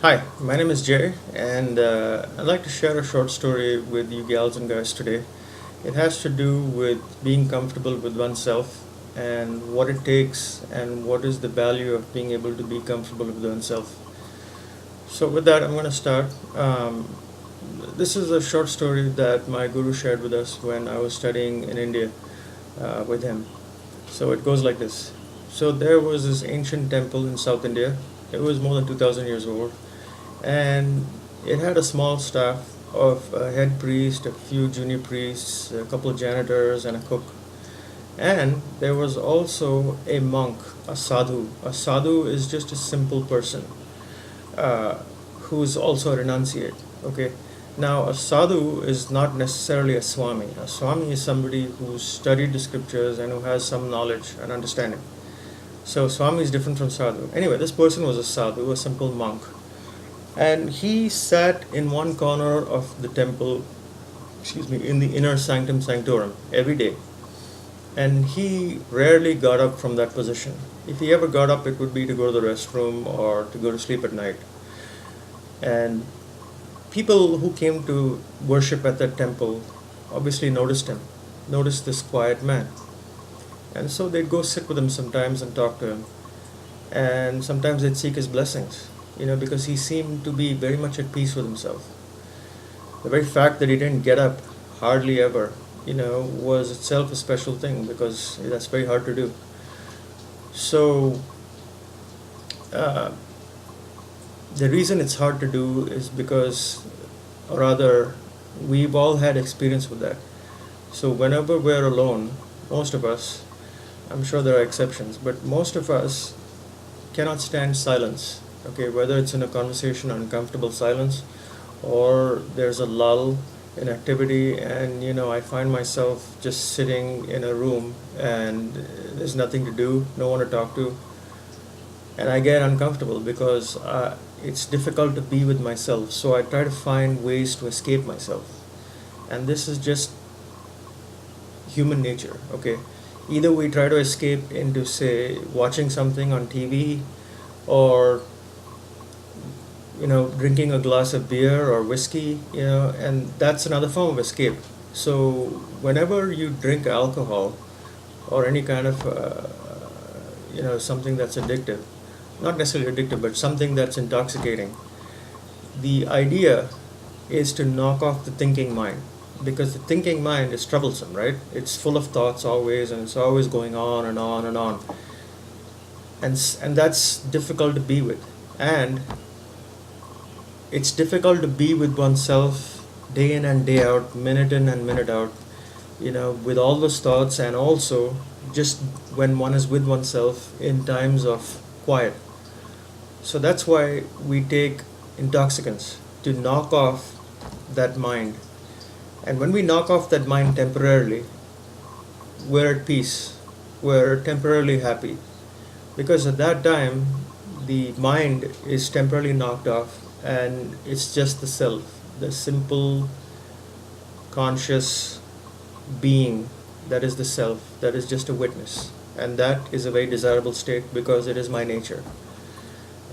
Hi, my name is Jay, and I'd like to share a short story with you gals and guys today. It has to do with being comfortable with oneself and what it takes and what is the value of being able to be comfortable with oneself. So, with that, I'm going to start. This is a short story that my guru shared with us when I was studying in India with him. So, it goes like this. So, there was this ancient temple in South India. It was more than 2000 years old, and it had a small staff of a head priest, a few junior priests, a couple of janitors, and a cook. And there was also a monk, a sadhu. A sadhu is just a simple person uh, who is also a renunciate. Okay. Now, a sadhu is not necessarily a swami. A swami is somebody who studied the scriptures and who has some knowledge and understanding. So, swami is different from sadhu. Anyway, this person was a sadhu, a simple monk, and he sat in one corner of the temple, excuse me, in the inner sanctum sanctorum every day, and he rarely got up from that position. If he ever got up, it would be to go to the restroom or to go to sleep at night. And people who came to worship at that temple obviously noticed him, noticed this quiet man, and so they'd go sit with him sometimes and talk to him, and sometimes they'd seek his blessings, because he seemed to be very much at peace with himself. The very fact that he didn't get up hardly ever, was itself a special thing because that's very hard to do. So, uh, the reason it's hard to do is because, or rather, we've all had experience with that. So, whenever we're alone, most of us, I'm sure there are exceptions, but most of us cannot stand silence. Okay, whether it's in a conversation, uncomfortable silence, or there's a lull in activity, and I find myself just sitting in a room and there's nothing to do, no one to talk to, and I get uncomfortable because it's difficult to be with myself. So I try to find ways to escape myself, and this is just human nature. Okay, either we try to escape into, say, watching something on TV, or drinking a glass of beer or whiskey, and that's another form of escape. So whenever you drink alcohol or any kind of, something that's addictive, not necessarily addictive, but something that's intoxicating, the idea is to knock off the thinking mind, because the thinking mind is troublesome, right? It's full of thoughts always, and it's always going on and on and on, and that's difficult to be with. And it's difficult to be with oneself day in and day out, minute in and minute out, with all those thoughts, and also just when one is with oneself in times of quiet. So that's why we take intoxicants to knock off that mind. And when we knock off that mind temporarily, we're at peace, we're temporarily happy, because at that time the mind is temporarily knocked off, and it's just the self, the simple conscious being, that is the self, that is just a witness, and that is a very desirable state because it is my nature.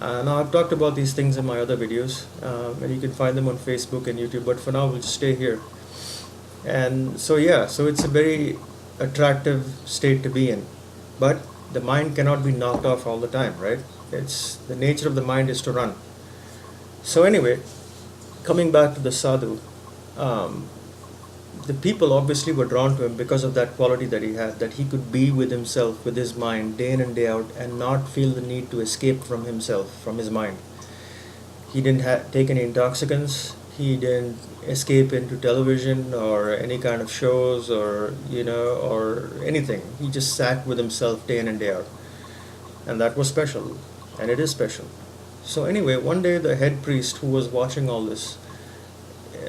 Now, I've talked about these things in my other videos, and you can find them on Facebook and YouTube, but for now we'll just stay here. And so, yeah, so it's a very attractive state to be in, but the mind cannot be knocked off all the time, right? It's the nature of the mind is to run. So anyway, coming back to the sadhu, um, the people obviously were drawn to him because of that quality that he had, that he could be with himself, with his mind, day in and day out, and not feel the need to escape from himself, from his mind. He didn't take any intoxicants. He didn't escape into television or any kind of shows, or anything. He just sat with himself day in and day out, and that was special, and it is special. So anyway, one day the head priest who was watching all this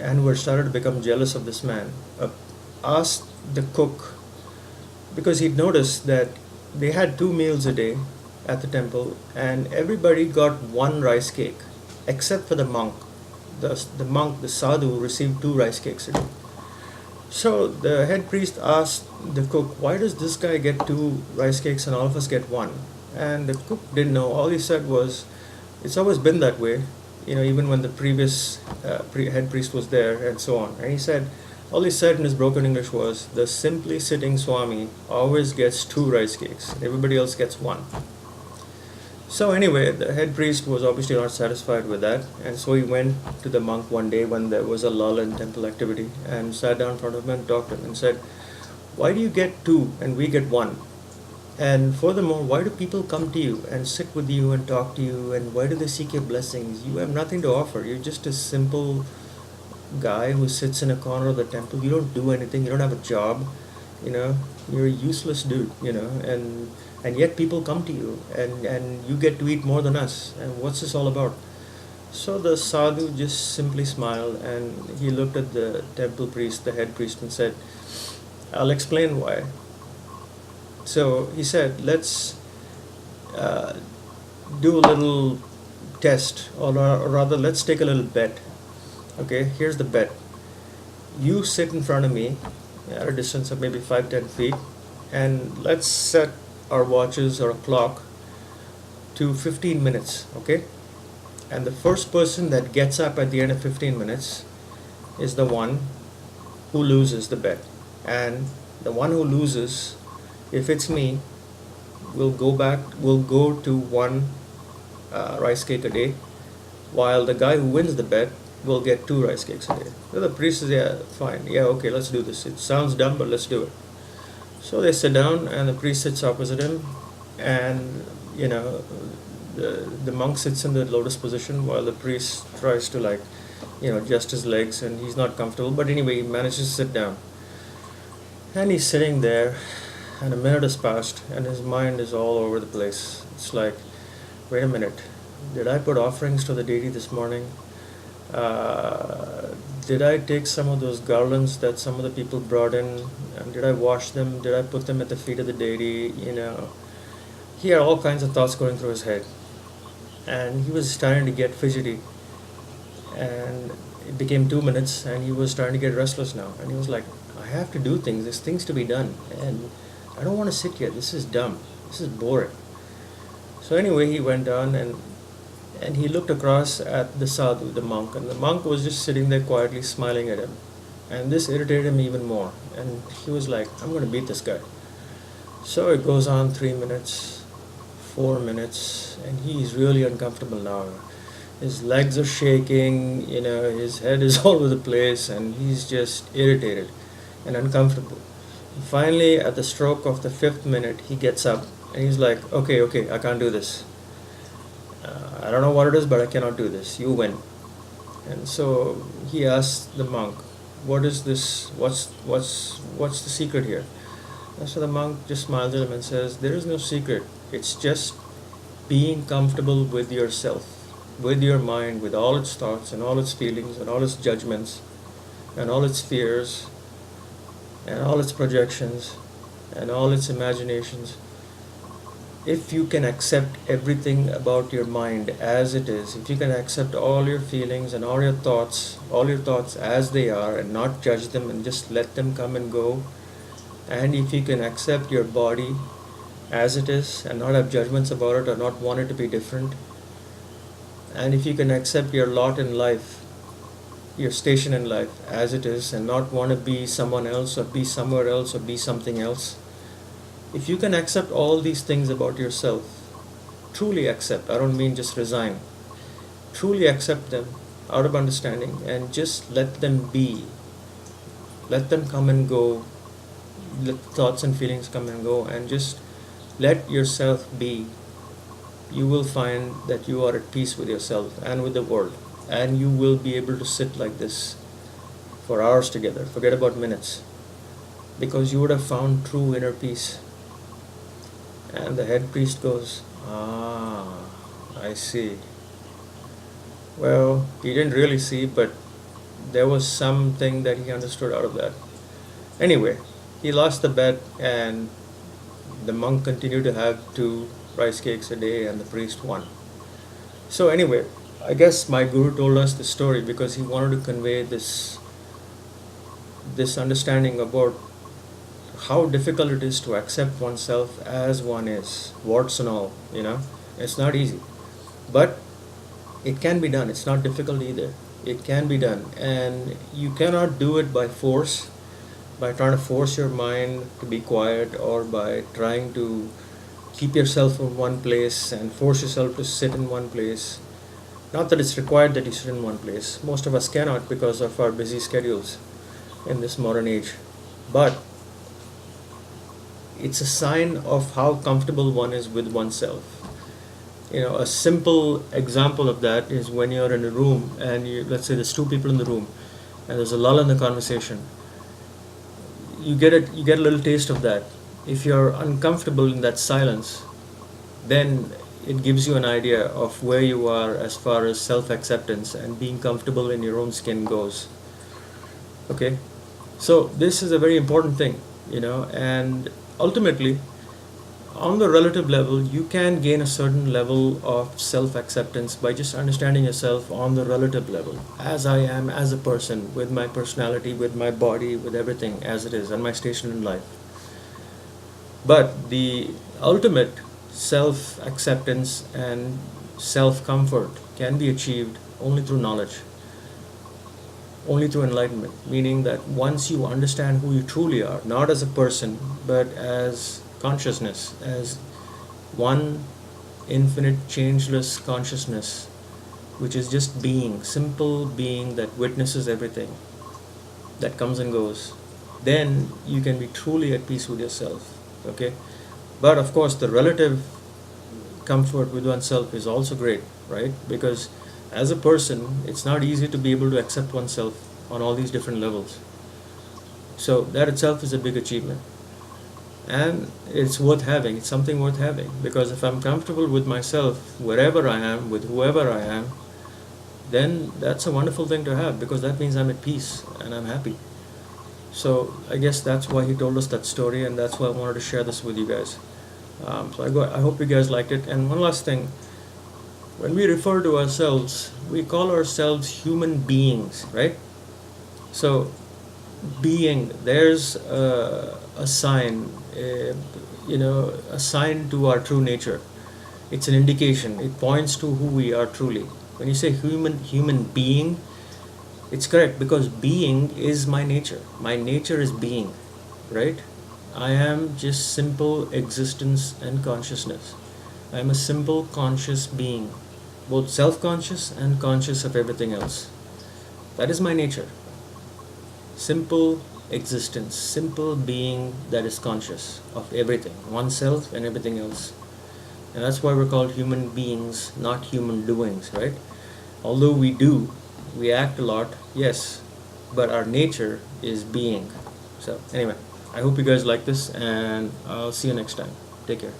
and who had started to become jealous of this man asked the cook, because he'd noticed that they had 2 meals a day at the temple, and everybody got one rice cake except for the monk. The monk, the sadhu, received 2 rice cakes a day. So the head priest asked the cook, why does this guy get 2 rice cakes and all of us get one? And the cook didn't know. All he said was, it's always been that way. even when the previous head priest was there and so on. And he said, all he said in his broken English was, the simply sitting Swami always gets 2 rice cakes, and everybody else gets 1. So anyway, the head priest was obviously not satisfied with that, and so he went to the monk one day when there was a lull in temple activity and sat down in front of him and talked to him and said, why do you get 2 and we get 1? And furthermore, why do people come to you and sit with you and talk to you, and why do they seek your blessings? You have nothing to offer. You're just a simple guy who sits in a corner of the temple. You don't do anything. You don't have a job. You're a useless dude. And yet people come to you, and you get to eat more than us. And what's this all about? So the sadhu just simply smiled, and he looked at the temple priest, the head priest, and said, I'll explain why. So he said, let's do a little test, or rather, let's take a little bet. Okay, here's the bet. You sit in front of me at a distance of maybe 5-10 feet, and let's set our watches or a clock to 15 minutes, okay? And the first person that gets up at the end of 15 minutes is the one who loses the bet. And the one who loses, if it's me, will go to 1 rice cake a day, while the guy who wins the bet will get 2 rice cakes a day. So the priest says, yeah, fine, yeah, okay, let's do this. It sounds dumb, but let's do it. So they sit down, and the priest sits opposite him, and the monk sits in the lotus position while the priest tries to adjust his legs, and he's not comfortable. But anyway, he manages to sit down, and he's sitting there, and a minute has passed, and his mind is all over the place. It's like, wait a minute, did I put offerings to the deity this morning? Did I take some of those garlands that some of the people brought in, and did I wash them? Did I put them at the feet of the deity? He had all kinds of thoughts going through his head, and he was starting to get fidgety, and it became 2 minutes, and he was starting to get restless now, and he was like, I have to do things, there's things to be done, and I don't want to sit here, this is dumb, this is boring. So anyway, he went on, and he looked across at the sadhu, the monk, and the monk was just sitting there quietly smiling at him. And this irritated him even more. And he was like, I'm going to beat this guy. So it goes on 3 minutes, 4 minutes, and he's really uncomfortable now. His legs are shaking, his head is all over the place, and he's just irritated and uncomfortable. Finally, at the stroke of the 5th minute, he gets up, and he's like, okay, I can't do this. I don't know what it is, but I cannot do this. You win. And so he asked the monk, what is this? What's the secret here? And so the monk just smiles at him and says, there is no secret. It's just being comfortable with yourself, with your mind, with all its thoughts and all its feelings and all its judgments and all its fears and all its projections and all its imaginations. If you can accept everything about your mind as it is, if you can accept all your feelings and all your thoughts as they are, and not judge them and just let them come and go, and if you can accept your body as it is and not have judgments about it or not want it to be different, and if you can accept your lot in life, your station in life as it is, and not want to be someone else or be somewhere else or be something else, if you can accept all these things about yourself, truly accept, I don't mean just resign, truly accept them out of understanding and just let them be, let them come and go, let thoughts and feelings come and go, and just let yourself be, you will find that you are at peace with yourself and with the world, and you will be able to sit like this for hours together, forget about minutes, because you would have found true inner peace. And the head priest goes, I see. Well, he didn't really see, but there was something that he understood out of that. Anyway, he lost the bet, and the monk continued to have 2 rice cakes a day, and the priest won. So anyway, I guess my guru told us this story because he wanted to convey this understanding about how difficult it is to accept oneself as one is, warts and all, It's not easy. But It can be done. It's not difficult either. It can be done, and you cannot do it by force, by trying to force your mind to be quiet, or by trying to keep yourself in one place and force yourself to sit in one place. Not that it's required that you sit in one place. Most of us cannot because of our busy schedules in this modern age. But it's a sign of how comfortable one is with oneself. A simple example of that is when you're in a room and let's say there's two people in the room and there's a lull in the conversation. You get a little taste of that. If you're uncomfortable in that silence, then it gives you an idea of where you are as far as self-acceptance and being comfortable in your own skin goes. Okay, so this is a very important thing, and ultimately, on the relative level, you can gain a certain level of self-acceptance by just understanding yourself on the relative level, as I am, as a person, with my personality, with my body, with everything as it is, and my station in life. But the ultimate self-acceptance and self-comfort can be achieved only through knowledge, only through enlightenment, meaning that once you understand who you truly are, not as a person, but as consciousness, as one infinite changeless consciousness, which is just being, simple being that witnesses everything, that comes and goes, then you can be truly at peace with yourself. Okay, but of course the relative comfort with oneself is also great, right? Because as a person, it's not easy to be able to accept oneself on all these different levels. So that itself is a big achievement. And it's worth having. It's something worth having. Because if I'm comfortable with myself, wherever I am, with whoever I am, then that's a wonderful thing to have, because that means I'm at peace and I'm happy. So I guess that's why he told us that story, and that's why I wanted to share this with you guys. I hope you guys liked it. And one last thing. When we refer to ourselves, we call ourselves human beings, right? So, being, there's a sign, a sign to our true nature. It's an indication. It points to who we are truly. When you say human being, it's correct, because being is my nature. My nature is being, right? I am just simple existence and consciousness. I am a simple conscious being, both self-conscious and conscious of everything else. That is my nature. Simple existence, simple being that is conscious of everything, oneself and everything else. And that's why we're called human beings, not human doings, right? Although we act a lot, yes, but our nature is being. So anyway, I hope you guys like this, and I'll see you next time. Take care.